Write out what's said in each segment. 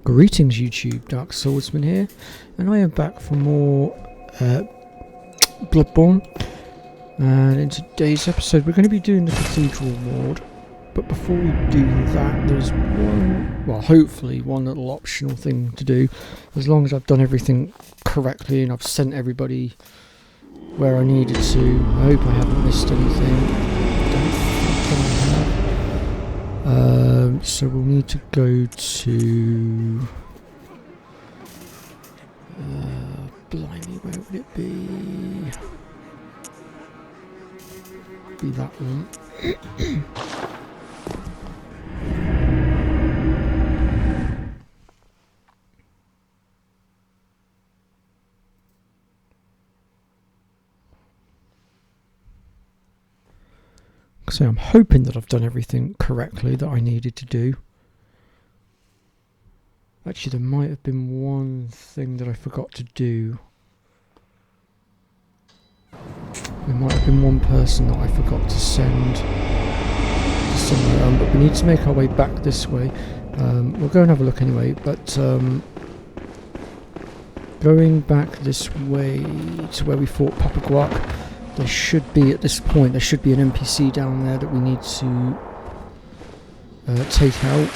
Greetings YouTube, Dark Swordsman here, and I am back for more Bloodborne. And in today's episode we're going to be doing the cathedral ward, but before we do that there's one, well hopefully one little optional thing to do, as long as I've done everything correctly and I've sent everybody where I needed to. I hope I haven't missed anything. I don't think I have. So we'll need to go to blimey, where would it be? Be that one. So I'm hoping that I've done everything correctly that I needed to do. Actually, there might have been one thing that I forgot to do. There might have been one person that I forgot to send to somewhere, but we need to make our way back this way. We'll go and have a look anyway, but going back this way to where we fought Papa Guac, there should be, at this point, there should be an NPC down there that we need to take out.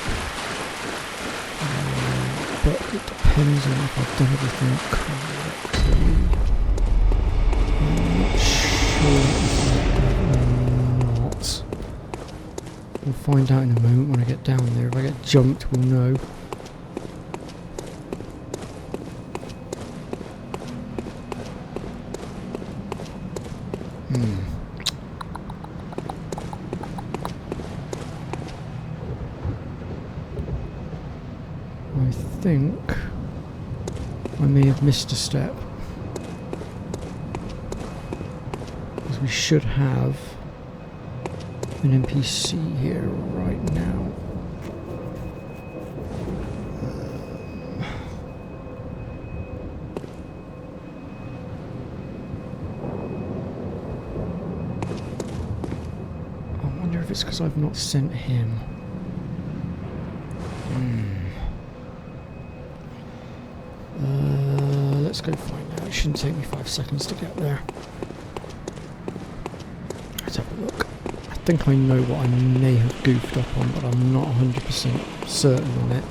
But it depends on if I've done everything correctly. I'm not sure if I have or not. We'll find out in a moment when I get down there. If I get jumped, we'll know. I think I may have missed a step, because we should have an NPC here right now. I wonder if it's because I've not sent him. Let's go find out. It shouldn't take me 5 seconds to get there. Let's have a look. I think I know what I may have goofed up on, but I'm not 100% certain on it.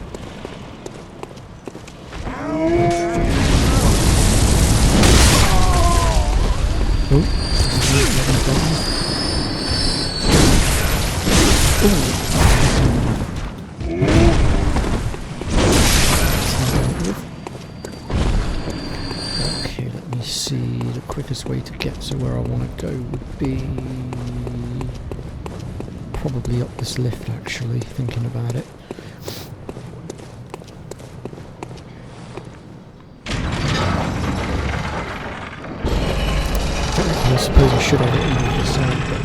Okay, let me see. The quickest way to get to where I want to go would be probably up this lift, actually, thinking about it. Technically, I suppose I should have it in the side, but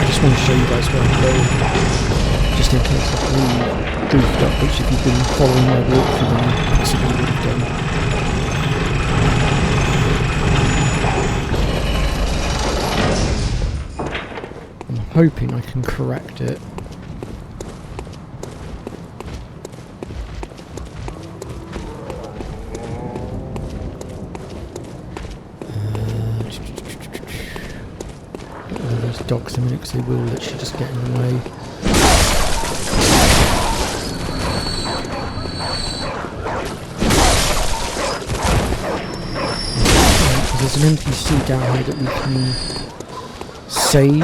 I just want to show you guys where I'm going, just in case I've goofed up, which if you've been following my walkthrough then you possibly would have done. I'm hoping I can correct it. These dogs a minute, because they will literally just get in the way. There's an NPC down here that we can save.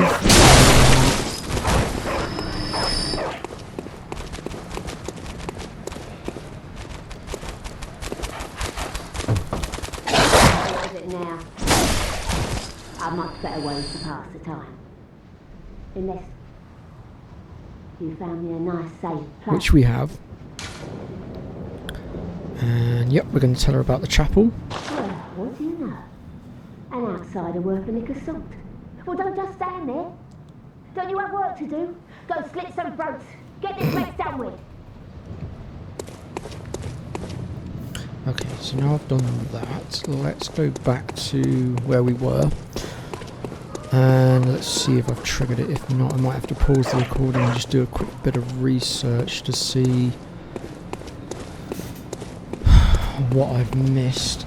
What is it now? A much better way to pass the time. Unless you found me a nice safe place. Which we have. And yep, we're going to tell her about the chapel. Well, what do you know? An outsider worth a lick of salt. Well, don't just stand there. Don't you have work to do? Go slit some throats. Get this place done with. Okay, so now I've done that, let's go back to where we were. And let's see if I've triggered it. If not, I might have to pause the recording and just do a quick bit of research to see what I've missed.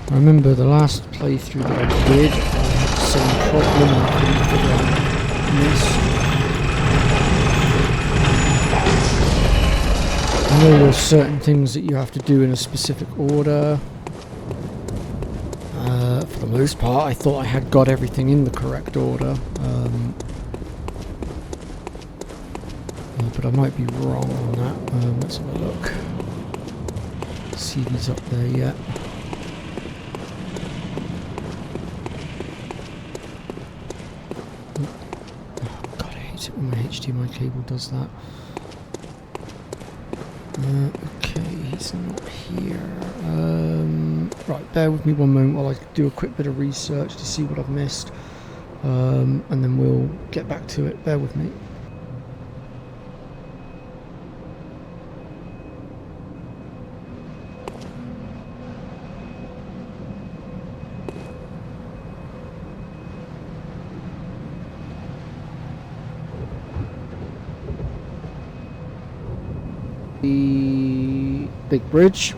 I remember the last playthrough that I did, I had the same problem and I couldn't figure out what I missed. I know there's certain things that you have to do in a specific order. For the most part, I thought I had got everything in the correct order. But I might be wrong on that. Let's have a look. See if he's up there yet. Oh god, I hate it when my HDMI cable does that. Okay, he's not here. Right, bear with me one moment while I do a quick bit of research to see what I've missed. And then we'll get back to it. Bear with me. The big bridge.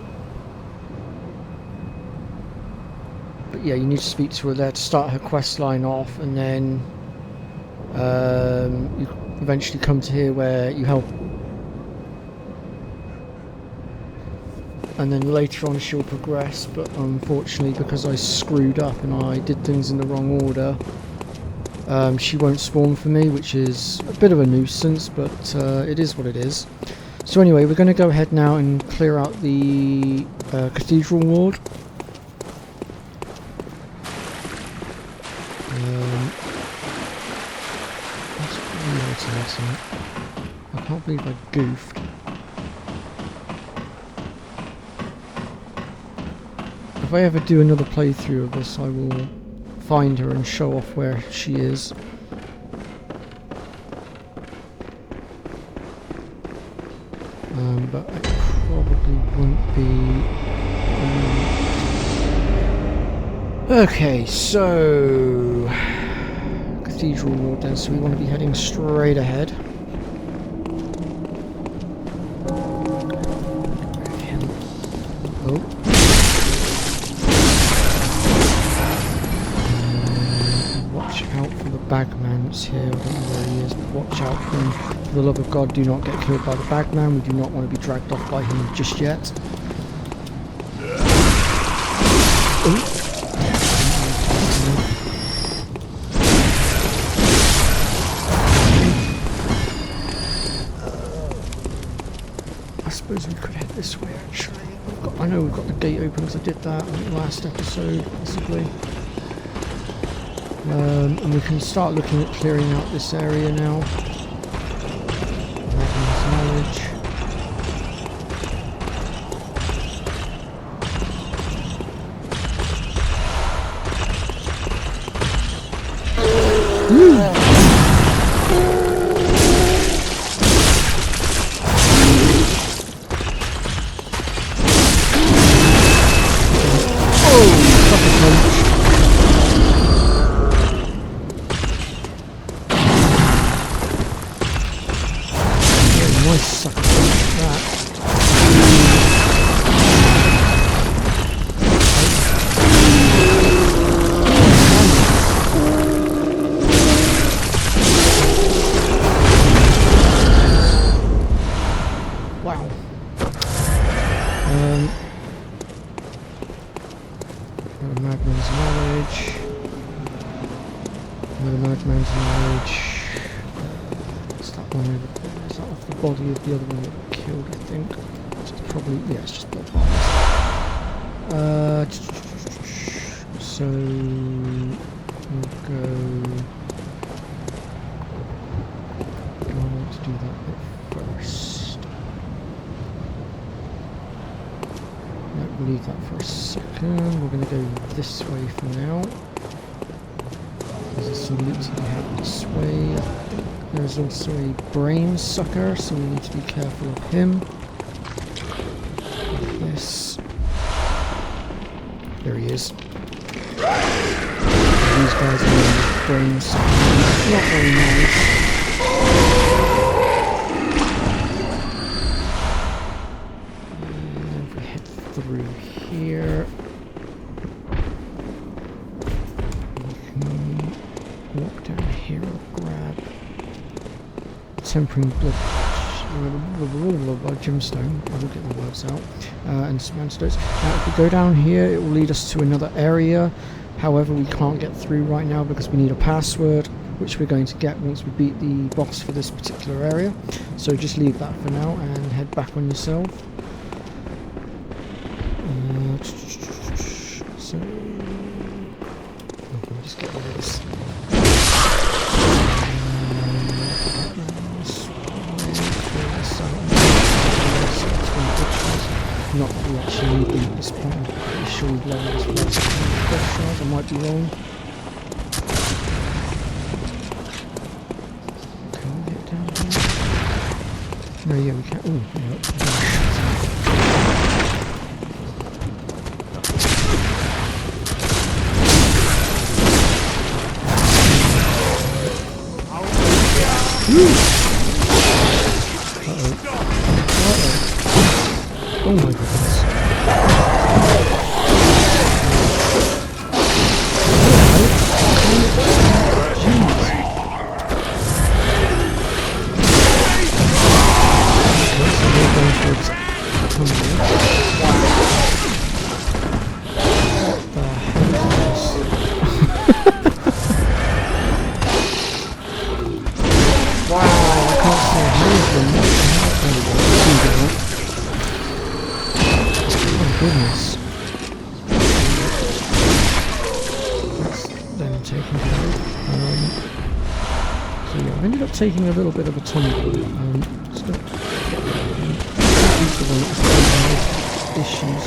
But yeah, you need to speak to her there to start her quest line off, and then you eventually come to here where you help, and then later on she'll progress. But unfortunately, because I screwed up and I did things in the wrong order, she won't spawn for me, which is a bit of a nuisance, but it is what it is. So anyway, we're going to go ahead now and clear out the cathedral ward. That's really irritating. I can't believe I goofed. If I ever do another playthrough of this, I will find her and show off where she is. But I probably won't be. Okay, so cathedral ward then. So we want to be heading straight ahead. Oh. Watch out for the bagman that's here. I don't know where he is, but watch out for him. For the love of God, do not get killed by the bagman. We do not want to be dragged off by him just yet. Ooh. I suppose we could head this way actually. I know we've got the gate open because I did that in the last episode, possibly. And we can start looking at clearing out this area now. Knowledge. Body of the other one that we killed, I think. So it's probably, yeah, it's just bloodborne. So we'll go. I want to do that bit first. No, we'll leave that for a second. We're going to go this way for now. There's some loot to be had this way. I think there's also a brain sucker, so we need to be careful of him. Like this. There he is. These guys are brain suckers. Not very nice. through here. We can walk down here and grab tempering blood gemstone. I will get the words out. And some antidotes. Now if we go down here, it will lead us to another area. However, we can't get through right now because we need a password, which we're going to get once we beat the boss for this particular area. So just leave that for now and head back on yourself. So I'll just get rid of this. Not that we actually need them at this point. I'm pretty sure we've leveled this first shards. I might be wrong. Can we get down here? No, yeah, we can. Ooh, yeah. Oh my goodness. Goodness. That's them taking care of. So yeah, I've ended up taking a little bit of a tumble. Just don't get that. He's the one that's causing most issues.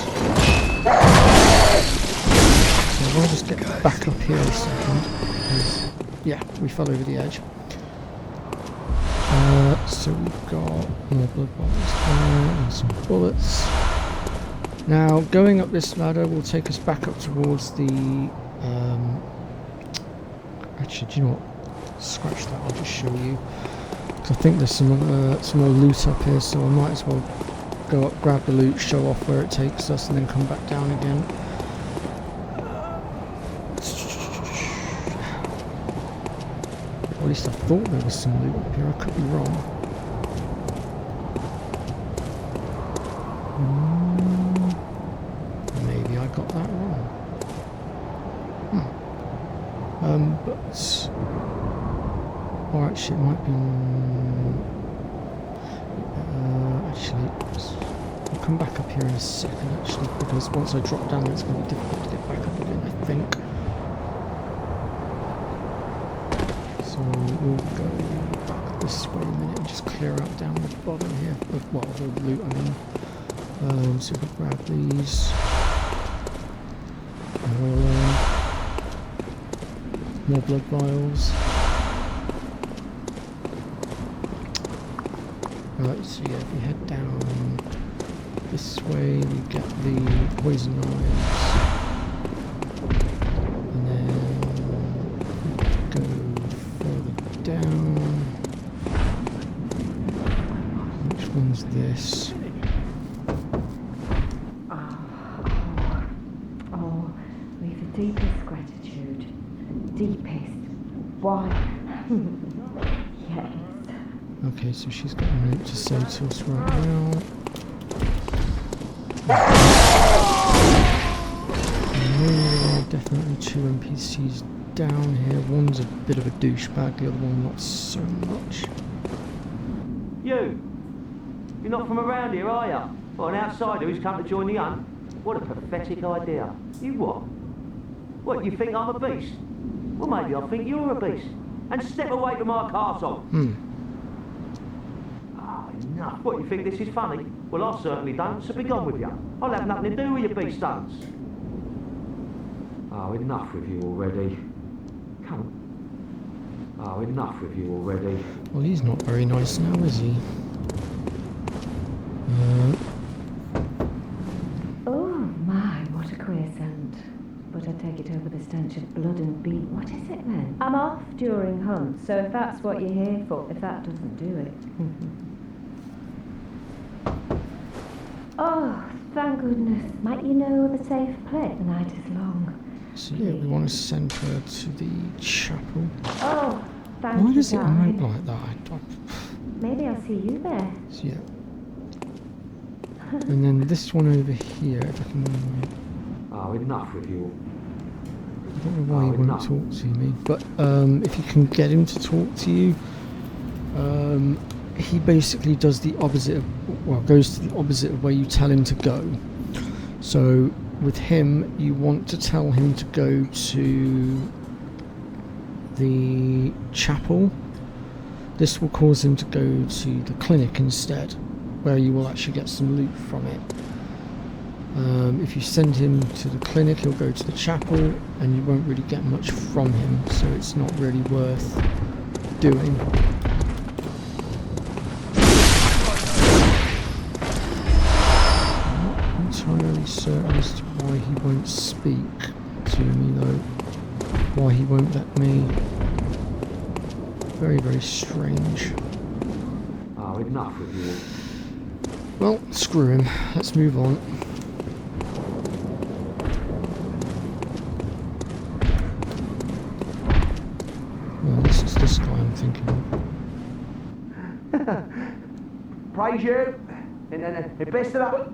So I'll just get back up here a second. Yeah, we fell over the edge. So we've got more blood bottles there and some bullets. Now, going up this ladder will take us back up towards the... actually, do you know what? Scratch that, I'll just show you. Because I think there's some more loot up here, so I might as well go up, grab the loot, show off where it takes us, and then come back down again. Or at least I thought there was some loot up here, I could be wrong. Maybe I got that wrong. But... or actually it might be... actually, I'll come back up here in a second actually, because once I drop down it's going to be difficult to get back up again, I think. So we'll go back this way a minute and just clear out down the bottom here. Well, the loot I mean. So we'll grab these. More blood vials. Right, so yeah, if we head down this way, we get the poison knives. And then go further down. Which one's this? Deepest gratitude. Deepest. Why? Yes. Okay, so she's got a note to say to us right now. There are definitely two NPCs down here. One's a bit of a douchebag, the other one not so much. You're not from around here, are you? Or an outsider who's come to join the hunt? What a pathetic idea. You what? What, you think I'm a beast? Well, maybe I think you're a beast. And step away from my castle. Enough. What, you think this is funny? Well, I certainly don't, so be gone with you. I'll have nothing to do with your beast stunts. Oh, enough with you already. Come on. Oh, enough with you already. Well, he's not very nice now, is he? Oh my, what a queer scent. But I take it over the stench of blood and beat. What is it then? I'm off during hunts, so if that's what you're here for, if that doesn't do it. Oh, Thank goodness. Might you know of a safe place? The night is long. So yeah, we want to send her to the chapel. Oh, thank Why you, does it darling. emote like that? Maybe I'll see you there. So yeah. And then this one over here, if I can... Oh, enough with you. I don't know why he won't talk to me, but if you can get him to talk to you, he basically does the opposite of, well, goes to the opposite of where you tell him to go. So with him, you want to tell him to go to the chapel. This will cause him to go to the clinic instead, where you will actually get some loot from it. If you send him to the clinic, he'll go to the chapel and you won't really get much from him, so it's not really worth doing. I'm not entirely certain as to why he won't speak to me though. Why he won't let me. Very, very strange. Oh, enough with you. Well, screw him. Let's move on. Well, this is this guy I'm thinking of. Praise you, and best of luck.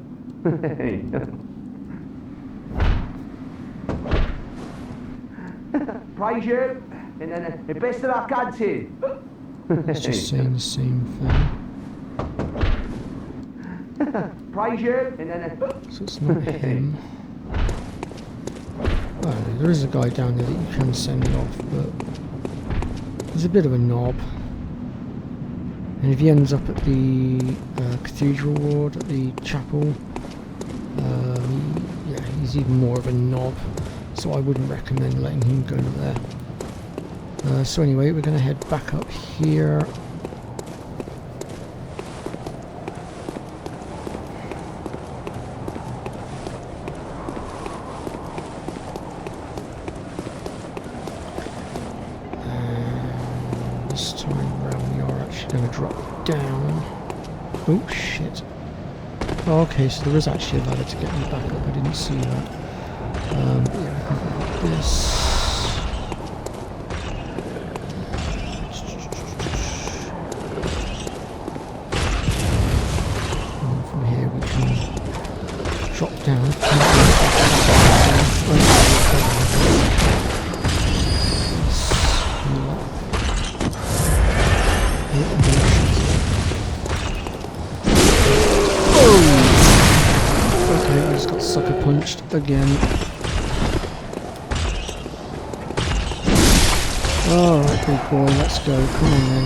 Praise you, and best of luck hunting. He's just saying the same thing. Praise you, and So it's not him. Oh, there is a guy down there that you can send off, but he's a bit of a knob. And if he ends up at the cathedral ward, at the chapel, yeah, he's even more of a knob. So I wouldn't recommend letting him go there. So anyway, we're going to head back up here. And this time round we are actually going to drop down. Oh shit. Oh, okay, so there is actually a ladder to get me back up. I didn't see that. But yeah, we can go like this. And from here we can drop down. Okay, I just got sucker punched again. Alright, big boy, let's go. Come on then.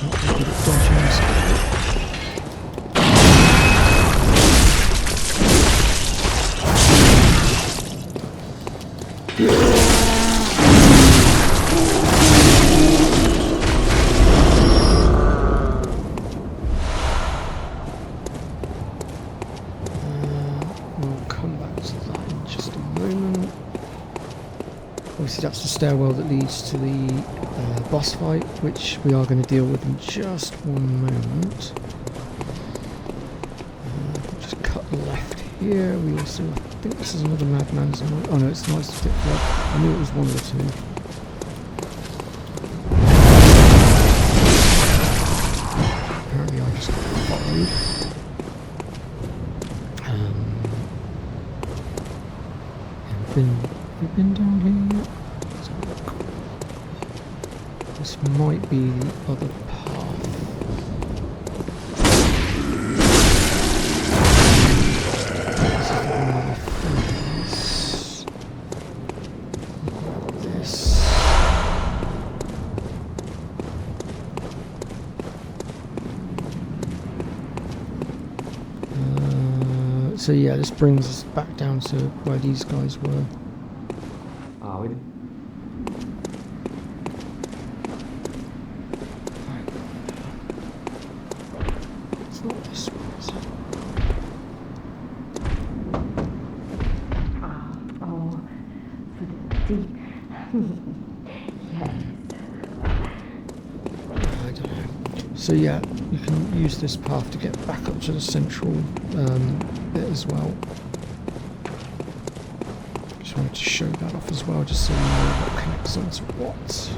Not very good at dodging this guy. We'll come back to that in just a moment. Obviously that's the stairwell that leads to the boss fight, which we are going to deal with in just one moment. We'll just cut left here. We also, I think this is another madman's noise. Oh no, it's not. It's a diploid. I knew it was one of the two. Apparently I just got followed. We've been down here yet? Let's have a look. This might be the other path. This is the one where we found this. So yeah, this brings us back down to where these guys were. Oh, we It's not this one, is it? Oh, deep. Yes. I don't know. So yeah, you can use this path to get back up to the central bit as well. Just wanted to show that off as well, just so you know what connects onto what.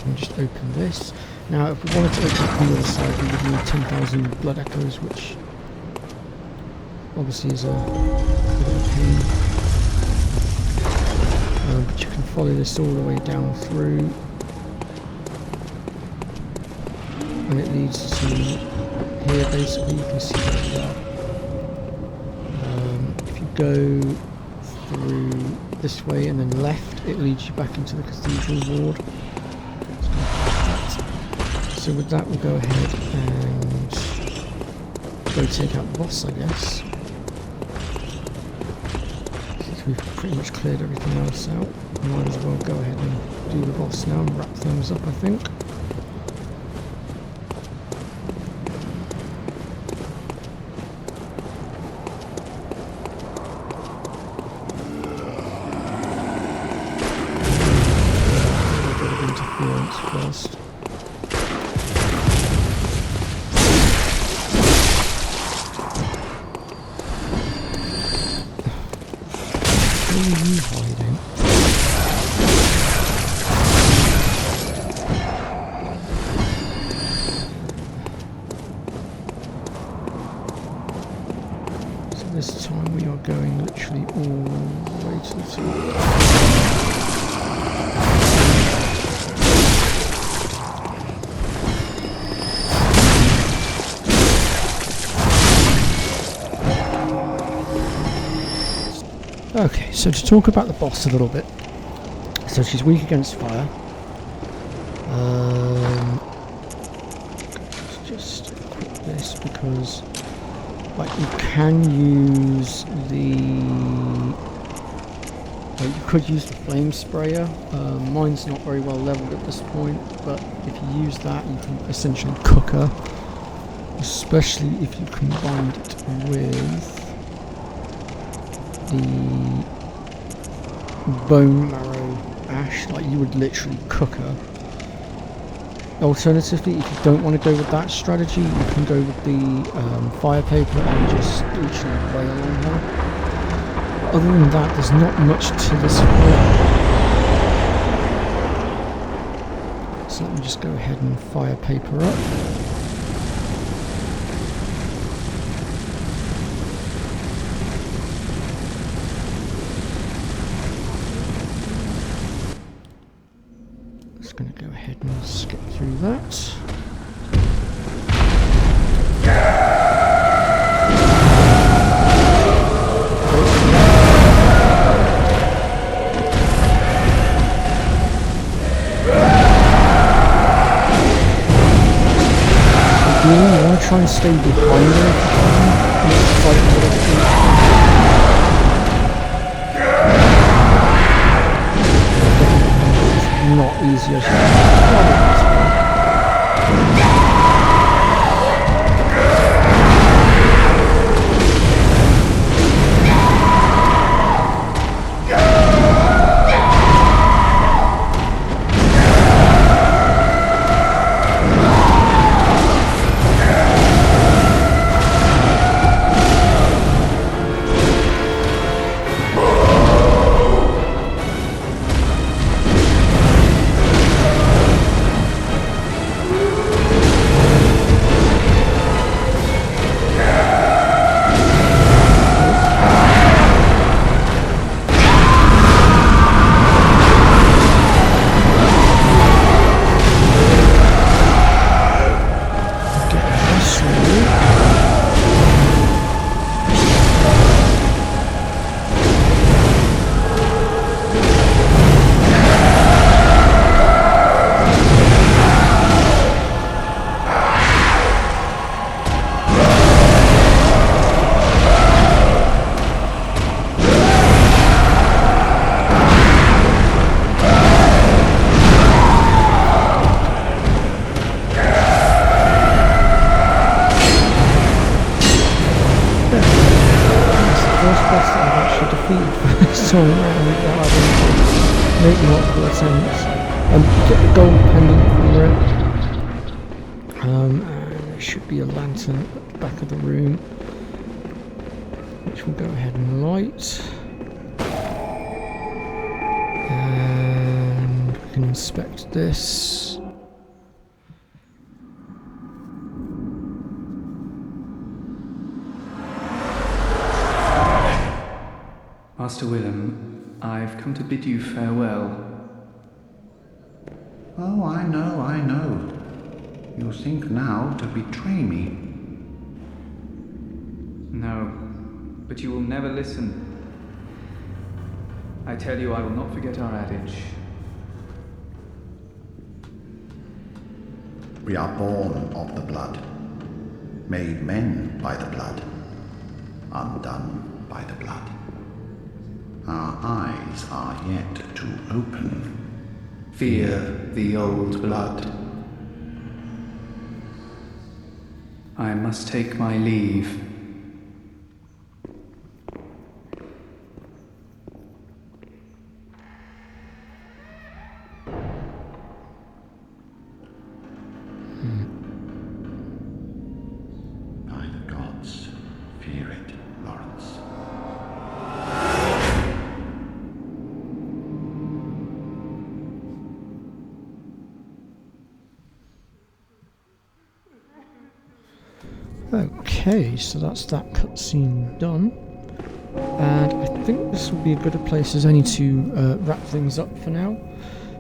And just open this. Now if we wanted to open it from the other side we would need 10,000 blood echoes, which obviously is a bit of a pain. But you can follow this all the way down through and it leads to here basically. You can see that if you go through this way and then left, it leads you back into the cathedral ward. So with that we'll go ahead and go take out the boss, I guess. Since we've pretty much cleared everything else out, we might as well go ahead and do the boss now and wrap things up, I think. A bit of interference first. Where are you hiding? So this time we are going literally all the way to the top. Okay, so to talk about the boss a little bit. So she's weak against fire. Let's just equip this because, like, you can use the. You could use the flame sprayer. Mine's not very well leveled at this point, but if you use that, you can essentially cook her. Especially if you combined it with the bone marrow ash, like you would literally cook her. Alternatively, if you don't want to go with that strategy, you can go with the fire paper and just literally wail on her. Other than that, there's not much to this fight. So let me just go ahead and fire paper up. Going to go ahead and skip through that. Ideally, you want to try and stay behind her if you can. Not easy as you make multiple attempts. Get the gold pendant for it. And there should be a lantern at the back of the room, which we'll go ahead and light. And we can inspect this. Master Willem, I've come to bid you farewell. Oh, I know. You think now to betray me. No, but you will never listen. I tell you, I will not forget our adage. We are born of the blood, made men by the blood, undone by the blood. Our eyes are yet to open. Fear the old blood. I must take my leave. By the gods, fear it, Lawrence. Okay, so that's that cutscene done. And I think this will be a good place as any to wrap things up for now.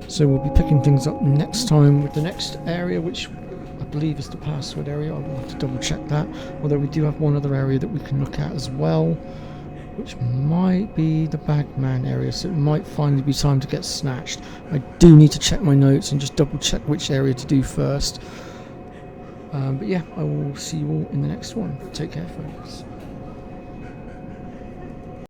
So we'll be picking things up next time with the next area, which I believe is the password area. I will have to double check that. Although we do have one other area that we can look at as well, which might be the Bagman area, so it might finally be time to get snatched. I do need to check my notes and just double check which area to do first. But yeah, I will see you all in the next one. Take care, folks.